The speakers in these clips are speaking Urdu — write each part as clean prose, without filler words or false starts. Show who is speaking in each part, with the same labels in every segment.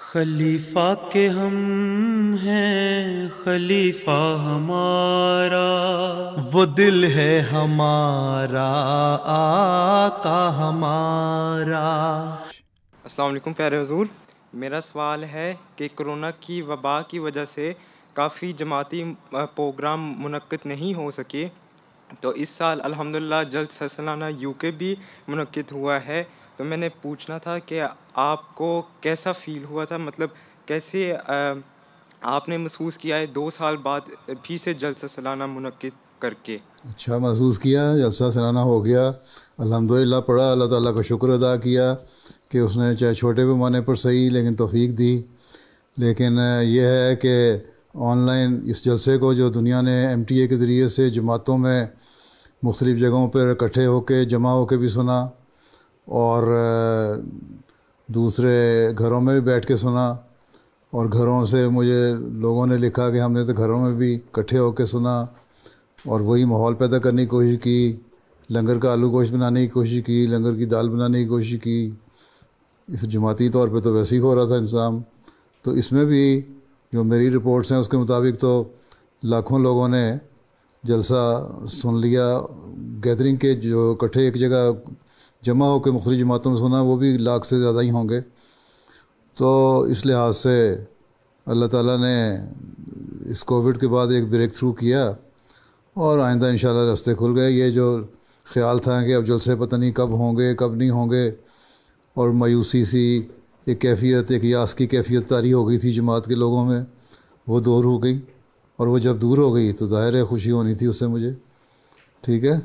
Speaker 1: خلیفہ کے ہم ہیں خلیفہ ہمارا، وہ دل ہے ہمارا آقا ہمارا۔
Speaker 2: السلام علیکم پیارے حضور، میرا سوال ہے کہ کرونا کی وبا کی وجہ سے کافی جماعتی پروگرام منعقد نہیں ہو سکے، تو اس سال الحمدللہ جلسہ سالانہ UK بھی منعقد ہوا ہے۔ تو میں نے پوچھنا تھا کہ آپ کو کیسا فیل ہوا تھا، مطلب کیسے آپ نے محسوس کیا ہے 2 سال بعد پھر سے جلسہ سالانہ منعقد کر کے؟
Speaker 3: اچھا محسوس کیا، جلسہ سالانہ ہو گیا الحمدللہ، پڑھا، اللہ تعالیٰ کا شکر ادا کیا کہ اس نے چاہے چھوٹے پیمانے پر صحیح لیکن توفیق دی۔ لیکن یہ ہے کہ آن لائن اس جلسے کو جو دنیا نے MTA کے ذریعے سے جماعتوں میں مختلف جگہوں پر اکٹھے ہو کے جمع ہو کے بھی سنا، اور دوسرے گھروں میں بھی بیٹھ کے سنا، اور گھروں سے مجھے لوگوں نے لکھا کہ ہم نے تو گھروں میں بھی اکٹھے ہو کے سنا اور وہی ماحول پیدا کرنے کی کوشش کی، لنگر کا آلو گوشت بنانے کی کوشش کی، لنگر کی دال بنانے کی کوشش کی۔ اس جماعتی طور پہ تو ویسے ہی ہو رہا تھا انتظام، تو اس میں بھی جو میری رپورٹس ہیں اس کے مطابق تو لاکھوں لوگوں نے جلسہ سن لیا۔ گیدرنگ کے جو اکٹھے ایک جگہ جمع ہو کے مختلف جماعتوں میں سنا، وہ بھی لاکھ سے زیادہ ہی ہوں گے۔ تو اس لحاظ سے اللہ تعالیٰ نے اس کووڈ کے بعد ایک بریک تھرو کیا، اور آئندہ انشاءاللہ راستے کھل گئے۔ یہ جو خیال تھا کہ اب جلسے پتہ نہیں کب ہوں گے کب نہیں ہوں گے، اور مایوسی سی ایک کیفیت، ایک یاس کی کیفیت طاری ہو گئی تھی جماعت کے لوگوں میں، وہ دور ہو گئی، اور وہ جب دور ہو گئی تو ظاہر ہے خوشی ہونی تھی اس سے مجھے، ٹھیک ہے،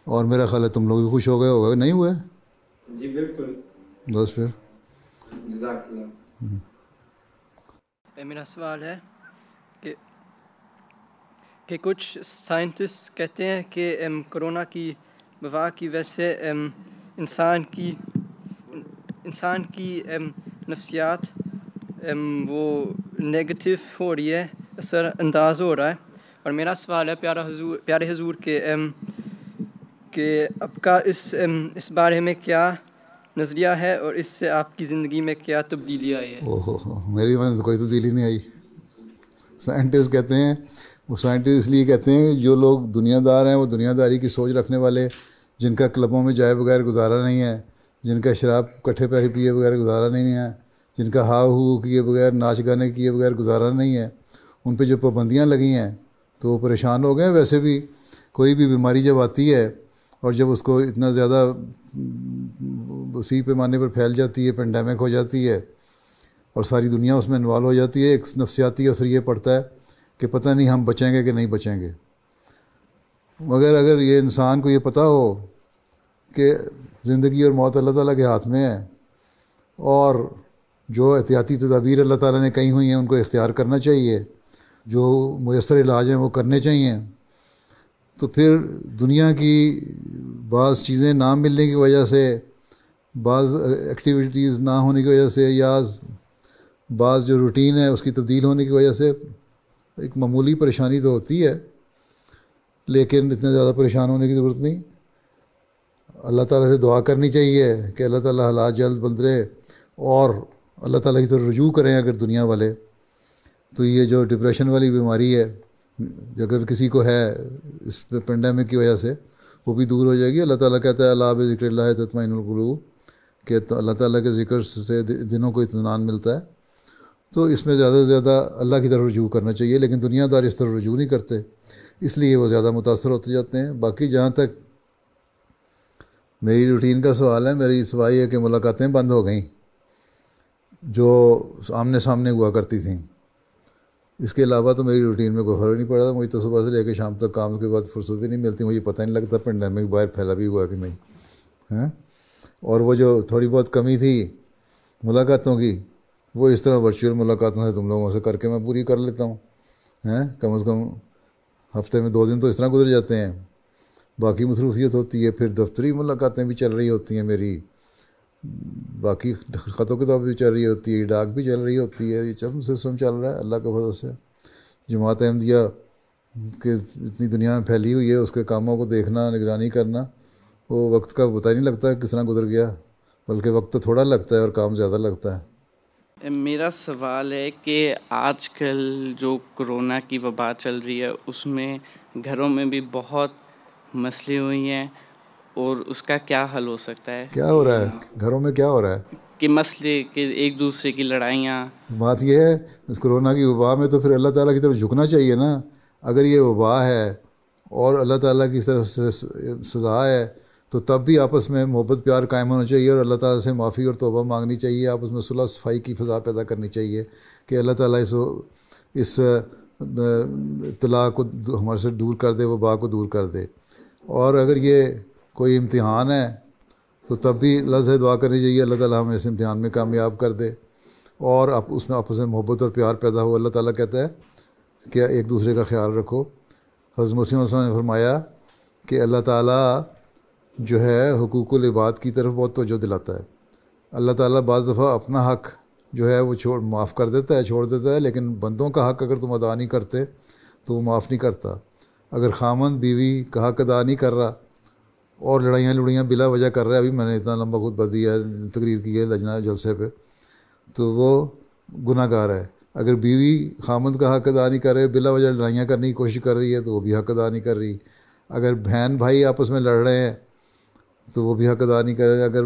Speaker 3: اور میرا خیال ہے تم لوگ بھی خوش ہو گئے ہوگا، نہیں ہوئے؟
Speaker 2: جی بالکل،
Speaker 3: بس پھر
Speaker 2: جزاک اللہ۔
Speaker 4: میرا سوال ہے کہ کچھ سائنٹسٹ کہتے ہیں کہ کرونا کی وبا کی وجہ سے انسان کی نفسیات وہ نیگیٹو ہو رہی ہے، اثر انداز ہو رہا ہے، اور میرا سوال ہے پیارے حضور کہ آپ کا اس بارے میں کیا نظریہ ہے، اور اس سے آپ کی زندگی میں کیا تبدیلی آئی ہے؟
Speaker 3: میری میں تو کوئی تبدیلی نہیں آئی۔ سائنٹسٹ کہتے ہیں، وہ سائنٹسٹ اس لیے کہتے ہیں کہ جو لوگ دنیا دار ہیں، وہ دنیا داری کی سوچ رکھنے والے، جن کا کلبوں میں جائے بغیر گزارا نہیں ہے، جن کا شراب کٹھے پیسے پیے بغیر گزارا نہیں ہے، جن کا ہاؤ ہو کیے بغیر، ناچ گانے کیے بغیر گزارا نہیں ہے، ان پہ جو پابندیاں لگی ہیں تو وہ پریشان ہو گئے۔ ویسے بھی کوئی بھی بیماری جب آتی ہے اور جب اس کو اتنا زیادہ اسی پیمانے پر پھیل جاتی ہے، پینڈیمک ہو جاتی ہے اور ساری دنیا اس میں انوالو ہو جاتی ہے، ایک نفسیاتی اثر یہ پڑتا ہے کہ پتہ نہیں ہم بچیں گے کہ نہیں بچیں گے۔ مگر اگر یہ انسان کو یہ پتہ ہو کہ زندگی اور موت اللہ تعالیٰ کے ہاتھ میں ہے، اور جو احتیاطی تدابیر اللہ تعالیٰ نے کہی ہوئی ہیں ان کو اختیار کرنا چاہیے، جو میسر علاج ہیں وہ کرنے چاہیے، تو پھر دنیا کی بعض چیزیں نہ ملنے کی وجہ سے، بعض ایکٹیویٹیز نہ ہونے کی وجہ سے، یا بعض جو روٹین ہے اس کی تبدیل ہونے کی وجہ سے ایک معمولی پریشانی تو ہوتی ہے، لیکن اتنے زیادہ پریشان ہونے کی ضرورت نہیں۔ اللہ تعالیٰ سے دعا کرنی چاہیے کہ اللہ تعالیٰ حالات جلد بدلے اور اللہ تعالیٰ کی طرف رجوع کریں۔ اگر دنیا والے تو یہ جو ڈپریشن والی بیماری ہے اگر کسی کو ہے اس پینڈیمک کی وجہ سے، وہ بھی دور ہو جائے گی۔ اللہ تعالیٰ کہتا ہے اللہ بذکر اللہ تطمئن القلوب، کہ اللہ تعالیٰ کے ذکر سے دنوں کو اطمینان ملتا ہے۔ تو اس میں زیادہ سے زیادہ اللہ کی طرف رجوع کرنا چاہیے، لیکن دنیا دار اس طرف رجوع نہیں کرتے، اس لیے وہ زیادہ متاثر ہوتے جاتے ہیں۔ باقی جہاں تک میری روٹین کا سوال ہے، میری سوال ہے کہ ملاقاتیں بند ہو گئیں جو آمنے سامنے ہوا کرتی تھیں، اس کے علاوہ تو میری روٹین میں کوئی فرق نہیں پڑا تھا۔ مجھے تو صبح سے لے کے شام تک کام کے بعد فرصت ہی نہیں ملتی، مجھے پتہ نہیں لگتا پینڈیمک باہر پھیلا بھی ہوا کہ نہیں ہے۔ اور وہ جو تھوڑی بہت کمی تھی ملاقاتوں کی، وہ اس طرح ورچوئل ملاقاتوں سے تم لوگوں سے کر کے میں پوری کر لیتا ہوں، کم از کم ہفتے میں 2 دن تو اس طرح گزر جاتے ہیں۔ باقی مصروفیت ہوتی ہے، پھر دفتری ملاقاتیں بھی چل رہی ہوتی ہیں میری، باقی خط و کتاب بھی چل رہی ہوتی ہے، ڈاک بھی چل رہی ہوتی ہے، یہ سب سسٹم چل رہا ہے اللہ کے فضل سے۔ جماعت احمدیہ کہ اتنی دنیا میں پھیلی ہوئی ہے، اس کے کاموں کو دیکھنا، نگرانی کرنا، وہ وقت کا پتہ نہیں لگتا کس طرح گزر گیا، بلکہ وقت تو تھوڑا لگتا ہے اور کام زیادہ لگتا ہے۔
Speaker 5: میرا سوال ہے کہ آج کل جو کرونا کی وبا چل رہی ہے اس میں گھروں میں بھی بہت مسئلے ہوئی ہیں اور اس کا کیا حل ہو سکتا ہے؟
Speaker 3: کیا ہو رہا ہے گھروں میں؟ کیا ہو رہا ہے
Speaker 5: کہ مسئلے کہ ایک دوسرے کی لڑائیاں.
Speaker 3: بات یہ ہے اس کرونا کی وبا میں تو پھر اللہ تعالیٰ کی طرف جھکنا چاہیے نا. اگر یہ وبا ہے اور اللہ تعالیٰ کی طرف سے سزا ہے تو تب بھی آپس میں محبت پیار قائم ہونا چاہیے اور اللہ تعالیٰ سے معافی اور توبہ مانگنی چاہیے. آپس میں صلح صفائی کی فضا پیدا کرنی چاہیے کہ اللہ تعالیٰ اس ابتلا کو ہمارے سے دور کر دے، وبا کو دور کر دے. اور اگر یہ کوئی امتحان ہے تو تب بھی اللہ سے دعا کرنی چاہیے اللہ تعالیٰ ہمیں اس امتحان میں کامیاب کر دے اور اس میں آپس میں محبت اور پیار پیدا ہو. اللہ تعالیٰ کہتا ہے کہ ایک دوسرے کا خیال رکھو. حضرت مسیح علیہ السلام نے فرمایا کہ اللہ تعالیٰ جو ہے حقوق العباد کی طرف بہت توجہ دلاتا ہے. اللہ تعالیٰ بعض دفعہ اپنا حق جو ہے وہ معاف کر دیتا ہے، چھوڑ دیتا ہے، لیکن بندوں کا حق اگر تم ادا نہیں کرتے تو وہ معاف نہیں کرتا. اگر خامند بیوی کا حق ادا نہیں کر رہا اور لڑائیاں بلا وجہ کر رہا ہے، ابھی میں نے اتنا لمبا خطبہ دیا تقریر کی ہے لجنہ جلسے پہ، تو وہ گناہ گار ہے. اگر بیوی خامند کا حق ادا نہیں کر رہے، بلا وجہ لڑائیاں کرنے کی کوشش کر رہی ہے تو وہ بھی حق ادا نہیں کر رہی. اگر بہن بھائی آپس میں لڑ رہے ہیں تو وہ بھی حق ادا نہیں کر رہے. اگر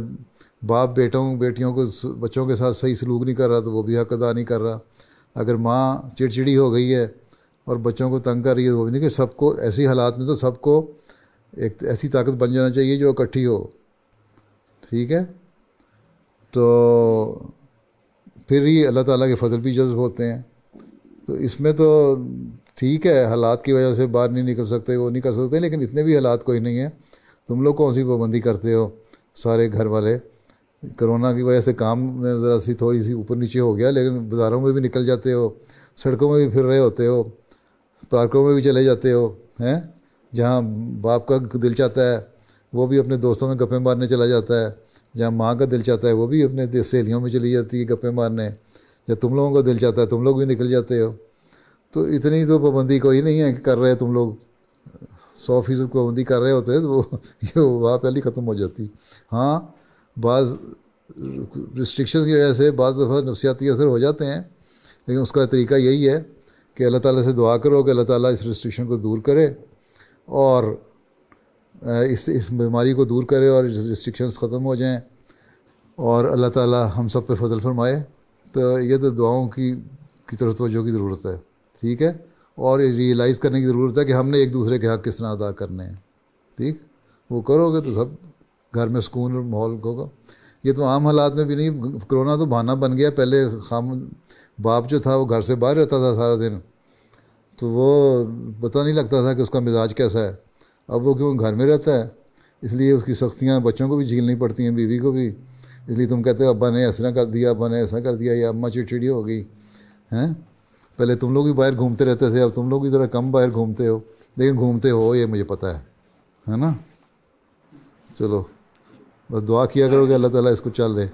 Speaker 3: باپ بیٹیوں کو بچوں کے ساتھ صحیح سلوک نہیں کر رہا تو وہ بھی حق ادا نہیں کر رہا. اگر ماں چڑچڑی ہو گئی ہے اور بچوں کو تنگ کر رہی ہے تو وہ بھی نہیں. کہ سب کو ایسی حالات میں تو سب کو ایک ایسی طاقت بن جانا چاہیے جو اکٹھی ہو. ٹھیک ہے، تو پھر ہی اللہ تعالیٰ کے فضل بھی جذب ہوتے ہیں. تو اس میں تو ٹھیک ہے حالات کی وجہ سے باہر نہیں نکل سکتے، وہ نہیں کر سکتے، لیکن اتنے بھی حالات کوئی نہیں ہیں. تم لوگ کون سی پابندی کرتے ہو سارے گھر والے؟ کرونا کی وجہ سے کام میں ذرا سی تھوڑی سی اوپر نیچے ہو گیا، لیکن بازاروں میں بھی نکل جاتے ہو، سڑکوں میں بھی پھر رہے ہوتے ہو، پارکوں میں بھی چلے جاتے ہو ہیں. جہاں باپ کا دل چاہتا ہے وہ بھی اپنے دوستوں میں گپیں مارنے چلا جاتا ہے، جہاں ماں کا دل چاہتا ہے وہ بھی اپنے سہیلیوں میں چلی جاتی ہے گپیں مارنے، جب تم لوگوں کا دل چاہتا ہے تم لوگ بھی نکل جاتے ہو. تو اتنی تو پابندی کوئی نہیں ہے کہ کر رہے تم لوگ 100% پابندی کر رہے ہوتے تو یہ وہاں پہلے ختم ہو جاتی. ہاں بعض ریسٹرکشنز کی وجہ سے بعض دفعہ نفسیاتی اثر ہو جاتے ہیں، لیکن اس کا طریقہ یہی ہے کہ اللہ تعالیٰ سے دعا کرو کہ اللہ تعالیٰ اس ریسٹرکشن کو دور کرے اور اس بیماری کو دور کرے اور ریسٹرکشنز ختم ہو جائیں اور اللہ تعالیٰ ہم سب پہ فضل فرمائے. تو یہ تو دعاؤں کی طرف توجہ کی ضرورت ہے. ٹھیک ہے، اور ریئلائز کرنے کی ضرورت ہے کہ ہم نے ایک دوسرے کے حق کس طرح ادا کرنے ہیں. ٹھیک، وہ کرو گے تو سب گھر میں سکون اور ماحول ہوگا. یہ تو عام حالات میں بھی نہیں، کرونا تو بہانہ بن گیا. پہلے باپ جو تھا وہ گھر سے باہر رہتا تھا سارا دن، تو وہ پتہ نہیں لگتا تھا کہ اس کا مزاج کیسا ہے. اب وہ کیوں گھر میں رہتا ہے، اس لیے اس کی سختیاں بچوں کو بھی جھیلنی پڑتی ہیں، بیوی کو بھی. اس لیے تم کہتے ہو ابا نے ایسا کر دیا، ابا نے ایسا کر دیا، یا اماں چڑچڑی ہو گئی ہیں. پہلے تم لوگ بھی باہر گھومتے رہتے تھے، اب تم لوگ بھی ذرا کم باہر گھومتے ہو، لیکن گھومتے ہو یہ مجھے پتہ ہے نا. چلو بس دعا کیا کرو کہ اللہ تعالیٰ اس کو چل دے.